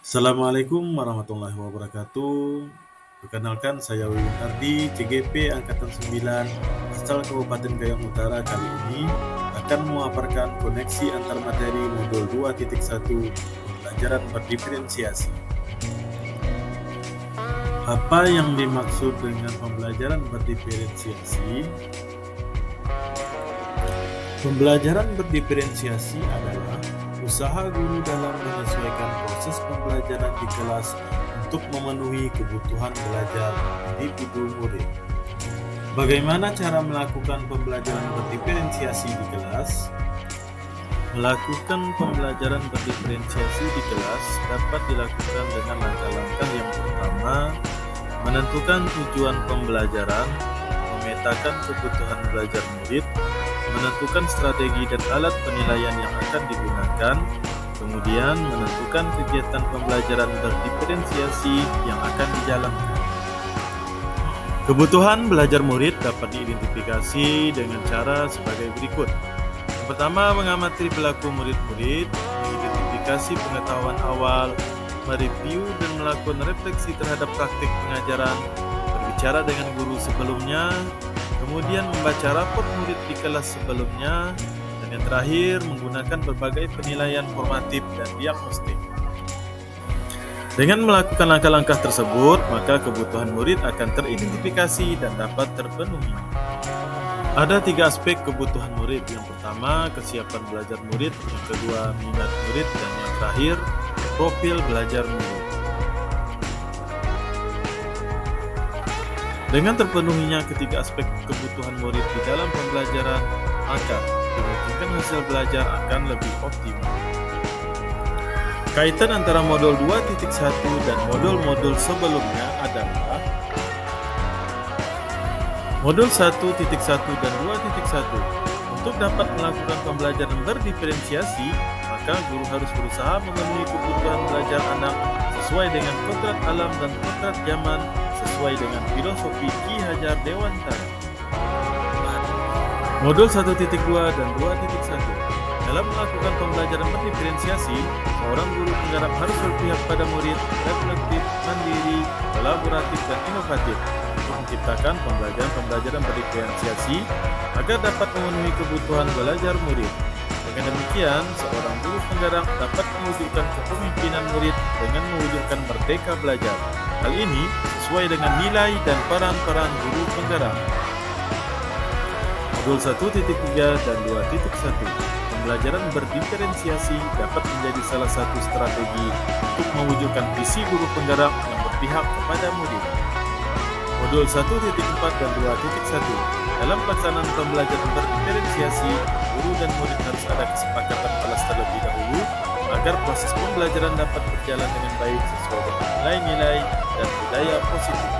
Assalamualaikum warahmatullahi wabarakatuh. Perkenalkan saya Wiwin Ardi, CGP Angkatan 9, asal Kabupaten Kayong Utara. Kali ini akan memaparkan koneksi antar materi modul 2.1 pembelajaran berdiferensiasi. Apa yang dimaksud dengan pembelajaran berdiferensiasi? Pembelajaran berdiferensiasi adalah usaha guru dalam menyesuaikan proses pembelajaran di kelas untuk memenuhi kebutuhan belajar individu murid. Bagaimana cara melakukan pembelajaran berdiferensiasi di kelas? Melakukan pembelajaran berdiferensiasi di kelas dapat dilakukan dengan langkah-langkah yang pertama, menentukan tujuan pembelajaran, memetakan kebutuhan belajar murid, menentukan strategi dan alat penilaian yang akan digunakan, kemudian menentukan kegiatan pembelajaran berdiferensiasi yang akan dijalankan. Kebutuhan belajar murid dapat diidentifikasi dengan cara sebagai berikut. Yang pertama, mengamati perilaku murid-murid, mengidentifikasi pengetahuan awal, mereview dan melakukan refleksi terhadap praktik pengajaran, berbicara dengan guru sebelumnya, kemudian membaca raport murid di kelas sebelumnya, dan yang terakhir menggunakan berbagai penilaian formatif dan diagnostik. Dengan melakukan langkah-langkah tersebut, maka kebutuhan murid akan teridentifikasi dan dapat terpenuhi. Ada 3 aspek kebutuhan murid. Yang pertama, kesiapan belajar murid. Yang kedua, minat murid. Dan yang terakhir, profil belajar murid. Dengan terpenuhinya ketiga aspek kebutuhan murid di dalam pembelajaran, maka dimungkinkan hasil belajar akan lebih optimal. Kaitan antara modul 2.1 dan modul-modul sebelumnya adalah modul 1.1 dan 2.1. Untuk dapat melakukan pembelajaran berdiferensiasi, maka guru harus berusaha memenuhi kebutuhan belajar anak sesuai dengan kodrat alam dan kodrat zaman, sesuai dengan filosofi Ki Hajar Dewantara. Modul 1.2 dan 2.1. Dalam melakukan pembelajaran berdiferensiasi, seorang guru penggarap harus berpihak pada murid, reflektif, mandiri, kolaboratif, dan inovatif untuk menciptakan pembelajaran berdiferensiasi agar dapat memenuhi kebutuhan belajar murid. Dengan demikian, seorang guru penggerak dapat mewujudkan kepemimpinan murid dengan mewujudkan merdeka belajar. Hal ini sesuai dengan nilai dan peran-peran guru penggerak. Modul 1.3 dan 2.1. Pembelajaran berdiferensiasi dapat menjadi salah satu strategi untuk mewujudkan visi guru penggerak yang berpihak kepada murid. Modul 1.4 dan 2.1. Dalam pelaksanaan pembelajaran berdiferensiasi, guru dan murid harus ada kesepakatan kelas terlebih dahulu agar proses pembelajaran dapat berjalan dengan baik sesuai dengan nilai-nilai dan budaya positif.